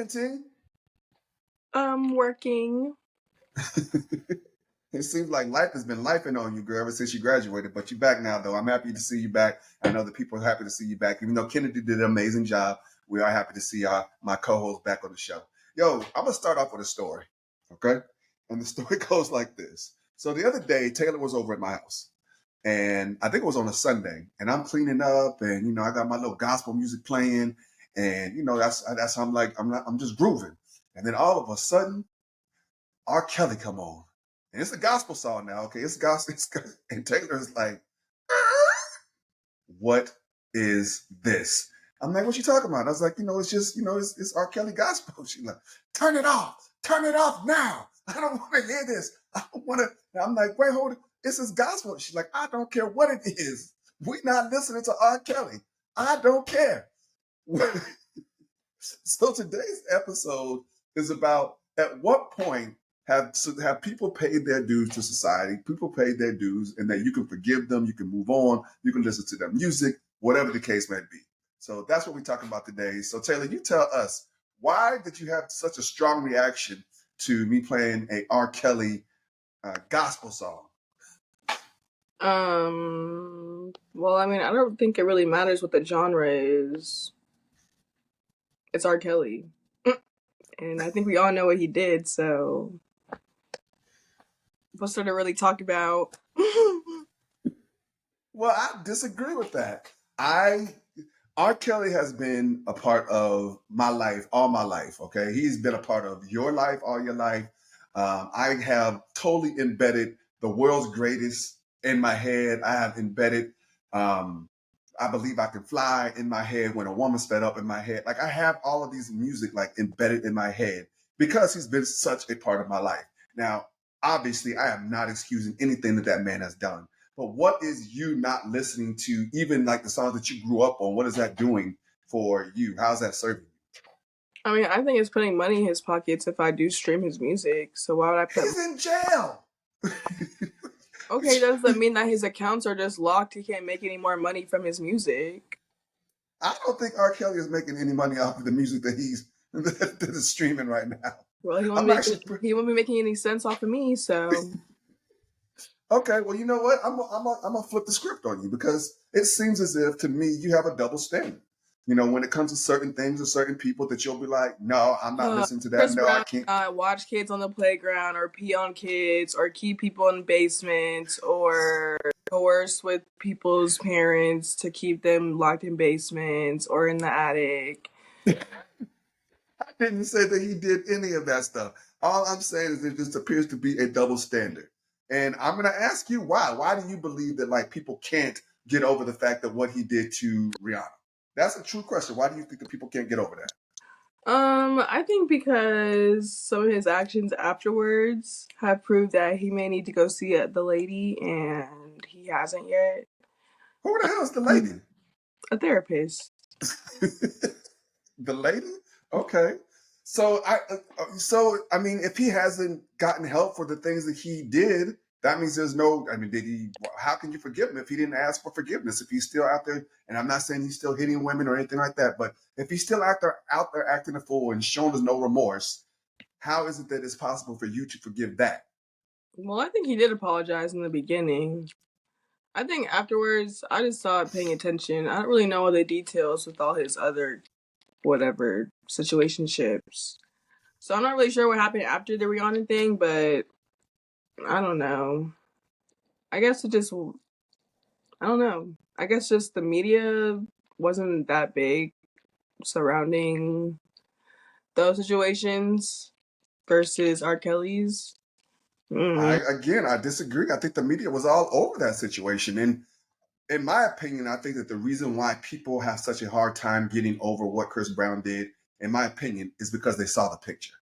T? Working. It seems like life has been lifing on you, girl, ever since you graduated. But you're back now, though. I'm happy to see you back. I know the people are happy to see you back. Even though Kennedy did an amazing job, we are happy to see my co-host back on the show. Yo, I'm gonna start off with a story, okay? And the story goes like this. So the other day, Taylor was over at my house, and I think it was on a Sunday, and I'm cleaning up, and I got my little gospel music playing, and that's how I'm just grooving, and then all of a sudden R. Kelly come on. And it's a gospel song now, okay? It's gospel. And Taylor's like, what is this? I'm like, what you talking about? I was like, it's just, it's R. Kelly gospel. She's like, turn it off. Turn it off now. I don't want to hear this. I don't want to. I'm like, wait, hold it. This is gospel. She's like, I don't care what it is. We're not listening to R. Kelly. I don't care. So today's episode is about at what point have people paid their dues to society, people paid their dues, and that you can forgive them, you can move on, you can listen to their music, whatever the case may be. So that's what we're talking about today. So Taylor, you tell us, why did you have such a strong reaction to me playing a R. Kelly gospel song? Well, I mean, I don't think it really matters what the genre is. It's R. Kelly. And I think we all know what he did, so what's there to really talk about? Well, I disagree with that. R. Kelly has been a part of my life all my life. Okay, he's been a part of your life all your life. I have totally embedded the world's greatest in my head. I have embedded I believe I can fly in my head, when a woman's fed up in my head. Like, I have all of these music like embedded in my head because he's been such a part of my life. Now, obviously, I am not excusing anything that man has done. But what is you not listening to, even like the songs that you grew up on? What is that doing for you? How's that serving you? I mean, I think it's putting money in his pockets if I do stream his music. So why would I put? He's in jail. Okay, does that mean that his accounts are just locked? He can't make any more money from his music. I don't think R. Kelly is making any money off of the music that that is streaming right now. Well, I'm actually he won't be making any sense off of me, so. Okay, well, you know what? I'm gonna flip the script on you, because it seems as if, to me, you have a double standard. When it comes to certain things or certain people, that you'll be like, no, I'm not listening to that. Chris No, I Brown can't. watch kids on the playground or pee on kids or keep people in basements or coerce with people's parents to keep them locked in basements or in the attic. I didn't say that he did any of that stuff. All I'm saying is it just appears to be a double standard. And I'm going to ask you why. Why do you believe that like people can't get over the fact that what he did to Rihanna? That's a true question. Why do you think that people can't get over that? I think because some of his actions afterwards have proved that he may need to go see the lady, and he hasn't yet. Who the hell is the lady? A therapist. The lady? Okay. So I mean, if he hasn't gotten help for the things that he did, that means there's no. I mean, did he? How can you forgive him if he didn't ask for forgiveness? If he's still out there, and I'm not saying he's still hitting women or anything like that, but if he's still out there acting a fool and showing us no remorse, how is it that it's possible for you to forgive that? Well, I think he did apologize in the beginning. I think afterwards, I just stopped paying attention. I don't really know all the details with all his other whatever situationships. So I'm not really sure what happened after the Rihanna thing, but I don't know. I guess it just, I don't know. I guess just the media wasn't that big surrounding those situations versus R. Kelly's. I disagree. I think the media was all over that situation, and in my opinion, I think that the reason why people have such a hard time getting over what Chris Brown did, in my opinion, is because they saw the picture.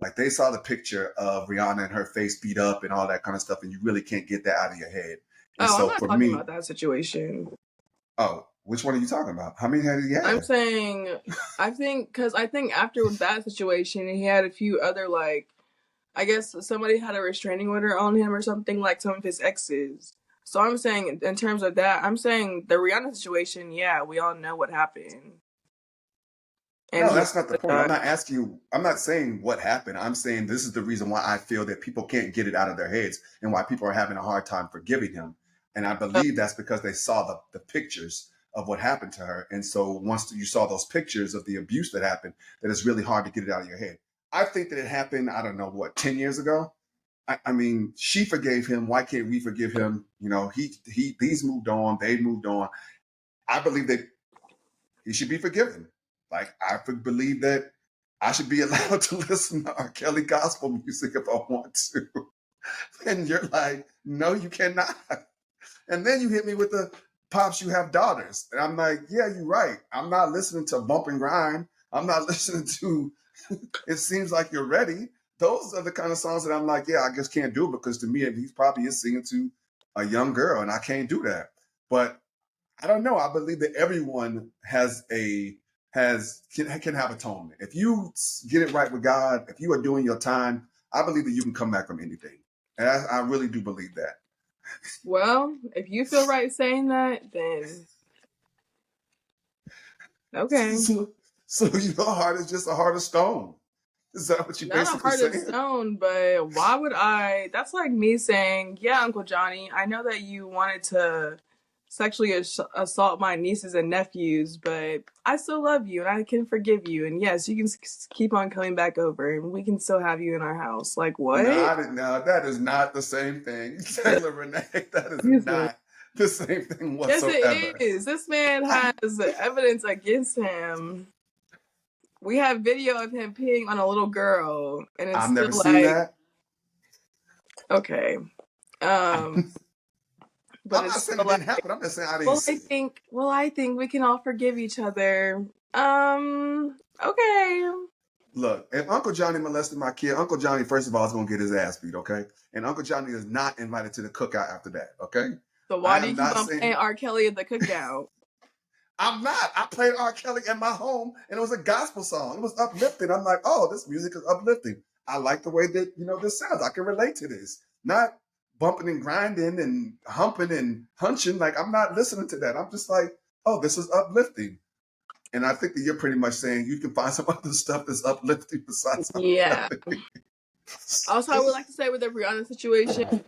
Like, they saw the picture of Rihanna and her face beat up and all that kind of stuff, and you really can't get that out of your head. And Oh, I'm so not for talking me, about that situation. oh, which one are you talking about? How many had he I'm had? saying, because I think after that situation, he had a few other, like, I guess somebody had a restraining order on him or something, like some of his exes. So I'm saying, in terms of that, I'm saying the Rihanna situation, yeah, we all know what happened. and No, he that's not the point. I'm apologized. not asking you, I'm not saying what happened. I'm saying this is the reason why I feel that people can't get it out of their heads and why people are having a hard time forgiving him. And I believe that's because they saw the pictures of what happened to her. And so once you saw those pictures of the abuse that happened, that it's really hard to get it out of your head. I think that it happened, I don't know, what, 10 years ago? I mean, she forgave him. Why can't we forgive him? You know, he's moved on. They moved on. I believe that he should be forgiven. Like believe that I should be allowed to listen to R. Kelly gospel music if I want to. And you're like, no, you cannot. And then you hit me with the pops, you have daughters. And I'm like, yeah, you're right. I'm not listening to Bump and Grind. I'm not listening to It Seems Like You're Ready. Those are the kind of songs that I'm like, yeah, I just can't do because to me, he probably is singing to a young girl and I can't do that. But I don't know. I believe that everyone can have atonement. If you get it right with God, if you are doing your time, I believe that you can come back from anything. And I really do believe that. Well, if you feel right saying that, then okay. So, so your heart is just a heart of stone. Is that what you're Not a basically heart of saying? stone, but why would I? That's like me saying, yeah, Uncle Johnny, I know that you wanted to sexually assault my nieces and nephews, but I still love you and I can forgive you. And yes, you can keep on coming back over and we can still have you in our house. Like, No, what? I didn't. No, that is not the same thing, Taylor Renee. That is Listen. not the same thing Yes, it whatsoever. is. This man has evidence against him. We have video of him peeing on a little girl, and it's I've still never seen like, that. okay. Um, I'm but not it's saying still it like, didn't happen. I'm just saying I didn't see it. well, I think we can all forgive each other. Okay. Look, if Uncle Johnny molested my kid, Uncle Johnny, first of all, is going to get his ass beat, okay? And Uncle Johnny is not invited to the cookout after that, okay? So why I do you am keep not on playing saying, R. Kelly at the cookout? I'm not. I played R. Kelly at my home, and it was a gospel song. It was uplifting. I'm like, oh, this music is uplifting. I like the way that, this sounds. I can relate to this. Not bumping and grinding and humping and hunching. Like, I'm not listening to that. I'm just like, oh, this is uplifting. And I think that you're pretty much saying you can find some other stuff that's uplifting besides R. Yeah. Kelly. Also, I would like to say with the Rihanna situation,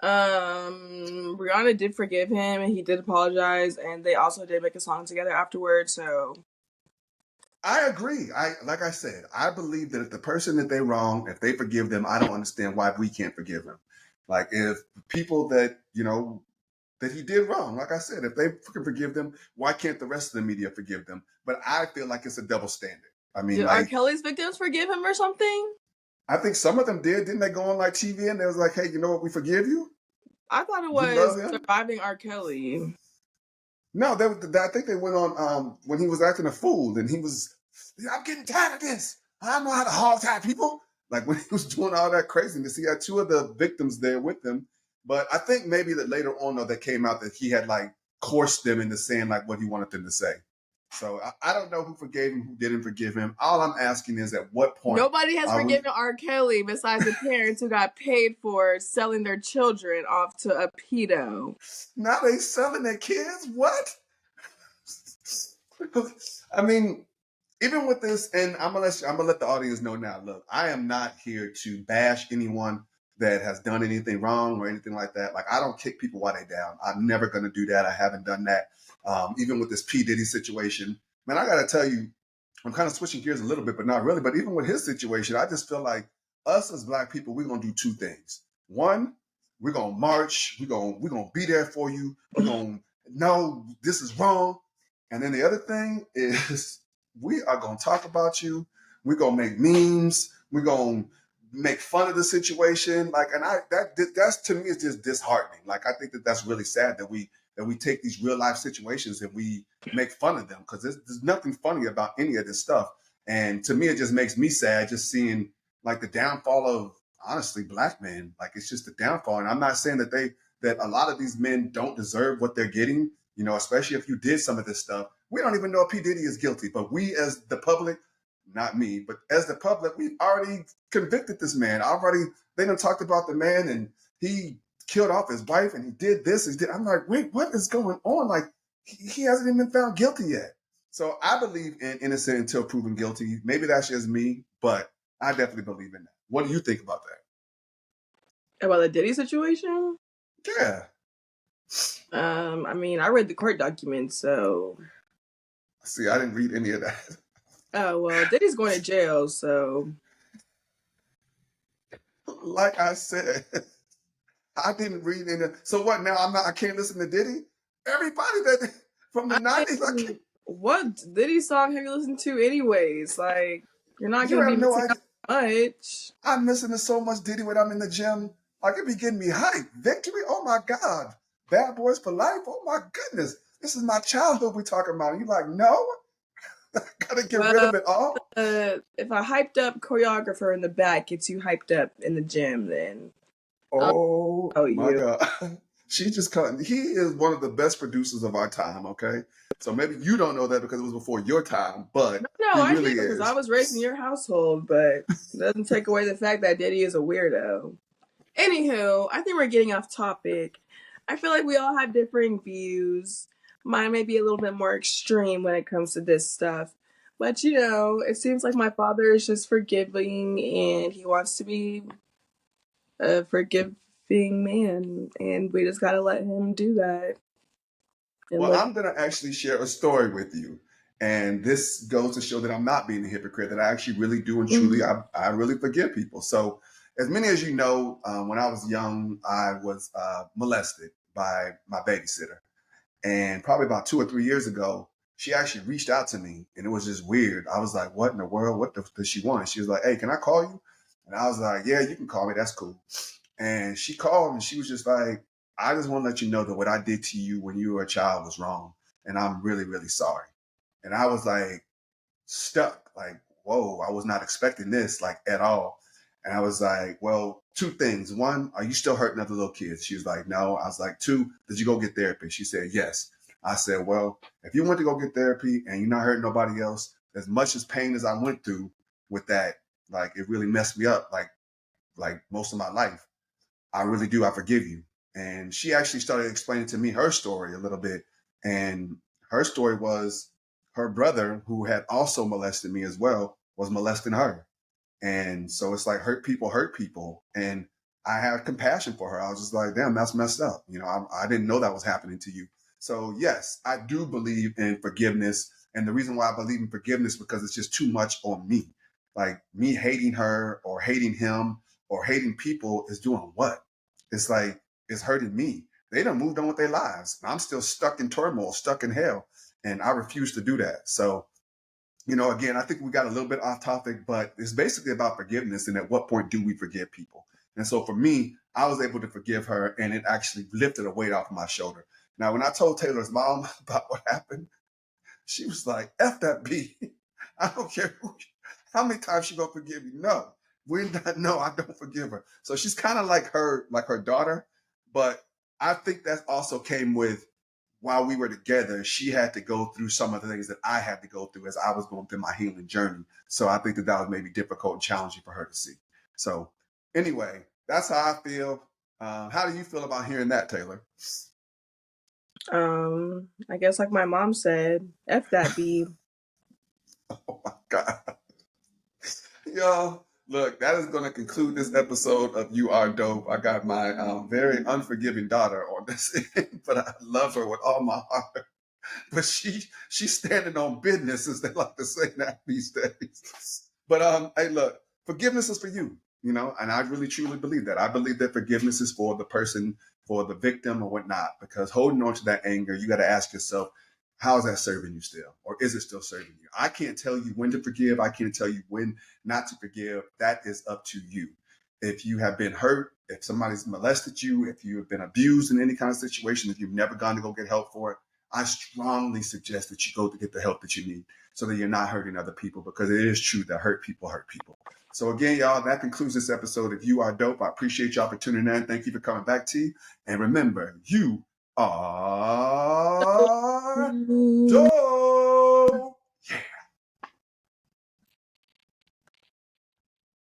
Rihanna did forgive him and he did apologize, and they also did make a song together afterwards. So I agree. Like I said, I believe that if the person that they wrong, if they forgive them, I don't understand why we can't forgive them. Like if people that that he did wrong, like I said, if they can forgive them, why can't the rest of the media forgive them? But I feel like it's a double standard. I mean, did R. like Kelly's victims forgive him or something? I think some of them did. Didn't they go on like TV and they was like, "Hey, you know what? We forgive you. I thought it We love was him." surviving R. Kelly. No, I think they went on when he was acting a fool and he was, I'm getting tired of this. I don't know how to hog tie people. Like when he was doing all that craziness, he had two of the victims there with him. But I think maybe that later on, though, that came out that he had like coerced them into saying like what he wanted them to say. So I don't know who forgave him, who didn't forgive him. All I'm asking is at what point Nobody has are we? forgiven R. Kelly besides the parents who got paid for selling their children off to a pedo. Now they selling their kids? What? I mean, even with this, and I'm gonna let the audience know now. Look, I am not here to bash anyone that has done anything wrong or anything like that. Like I don't kick people while they down. I'm never gonna do that. I haven't done that. Even with this P Diddy situation, man, I gotta tell you, I'm kind of switching gears a little bit, but not really. But even with his situation, I just feel like us as Black people, we're gonna do two things. One, we're gonna march. We're gonna be there for you. We're gonna know this is wrong. And then the other thing is we are gonna talk about you. We're gonna make memes. We're gonna make fun of the situation. Like, and that's to me is just disheartening. Like, I think that that's really sad that we take these real life situations and we make fun of them because there's nothing funny about any of this stuff. And to me, it just makes me sad just seeing like the downfall of honestly Black men. Like, it's just the downfall. And I'm not saying that a lot of these men don't deserve what they're getting. Especially if you did some of this stuff. We don't even know if P. Diddy is guilty, but we as the public, not me, but as the public, we've already convicted this man. They done talked about the man and he killed off his wife and he did this. I'm like, wait, what is going on? Like, he hasn't even been found guilty yet. So I believe in innocent until proven guilty. Maybe that's just me, but I definitely believe in that. What do you think about About the Diddy situation? that? Yeah. I mean, I read the court documents, so. See, I didn't read any of that. Oh, well, Diddy's going to jail, so. Like I said, I didn't read any. So what now? I can't listen to Diddy? Everybody that from the I 90s, I can't. mean, what Diddy song have you listened to, anyways? Like, you're not You going to be have no missing out idea. much. I'm listening to so much Diddy when I'm in the gym. Like it be getting me hyped. Victory, oh my God. Bad Boys for Life, oh my goodness. This is my childhood we talking about. You like, no, I gotta get rid Well, of it all. if a hyped up choreographer in the back gets you hyped up in the gym, then I'll Oh tell my you. God. She just cut. He is one of the best producers of our time, okay? So maybe you don't know that because it was before your time, but No, he I do, really because I is. was raised in your household, but it doesn't take away the fact that Diddy is a weirdo. Anywho, I think we're getting off topic. I feel like we all have differing views. Mine may be a little bit more extreme when it comes to this stuff. But it seems like my father is just forgiving and he wants to be a forgiving man. And we just gotta let him do that and Well, live. I'm going to actually share a story with you. And this goes to show that I'm not being a hypocrite, that I actually really do and truly, I really forgive people. So, as many as you know, when I was young, I was molested by my babysitter. And probably about 2 or 3 years ago, she actually reached out to me and it was just weird. I was like, what in the world? What does she want? She was like, hey, can I call you? And I was like, yeah, you can call me. That's cool. And she called and she was just like, I just want to let you know that what I did to you when you were a child was wrong. And I'm really, really sorry. And I was like, stuck, like, whoa, I was not expecting this, like, at all. And I was like, well, two things. One, are you still hurting other little kids? She was like, no. I was like, two, did you go get therapy? She said, yes. I said, well, if you went to go get therapy and you're not hurting nobody else, as much as pain as I went through with that, like, it really messed me up, like most of my life. I really do. I forgive you. And she actually started explaining to me her story a little bit. And her story was her brother, who had also molested me as well, was molesting her. And so it's like hurt people. And I had compassion for her. I was just like, damn, that's messed up. I didn't know that was happening to you. So yes, I do believe in forgiveness. And the reason why I believe in forgiveness because it's just too much on me. Like me hating her or hating him or hating people is doing what? It's like it's hurting me. They done moved on with their lives. And I'm still stuck in turmoil, stuck in hell. And I refuse to do that. So again, I think we got a little bit off topic, but it's basically about forgiveness and at what point do we forgive people? And so for me, I was able to forgive her and it actually lifted a weight off my shoulder. Now, when I told Taylor's mom about what happened, she was like, F that B. I don't care how many times she gonna forgive me. No, I don't forgive her. So she's kind of like her daughter, but I think that also came with while we were together, she had to go through some of the things that I had to go through as I was going through my healing journey. So I think that was maybe difficult and challenging for her to see. So anyway, that's how I feel. How do you feel about hearing that, Taylor? I guess like my mom said, F that B. Oh my God. Y'all, look, that is going to conclude this episode of You Are Dope. I got my very unforgiving daughter on this end, but I love her with all my heart. But she's standing on business, as they like to say now these days. But hey, look, forgiveness is for you, and I really truly believe that. I believe that forgiveness is for the person, for the victim or whatnot, because holding on to that anger, you got to ask yourself, how is that serving you still? Or is it still serving you? I can't tell you when to forgive. I can't tell you when not to forgive. That is up to you. If you have been hurt, if somebody's molested you, if you have been abused in any kind of situation, if you've never gone to go get help for it, I strongly suggest that you go to get the help that you need so that you're not hurting other people, because it is true that hurt people hurt people. So again, y'all, that concludes this episode of You Are Dope. I appreciate y'all for tuning in. Thank you for coming back, T. And remember, you are dope.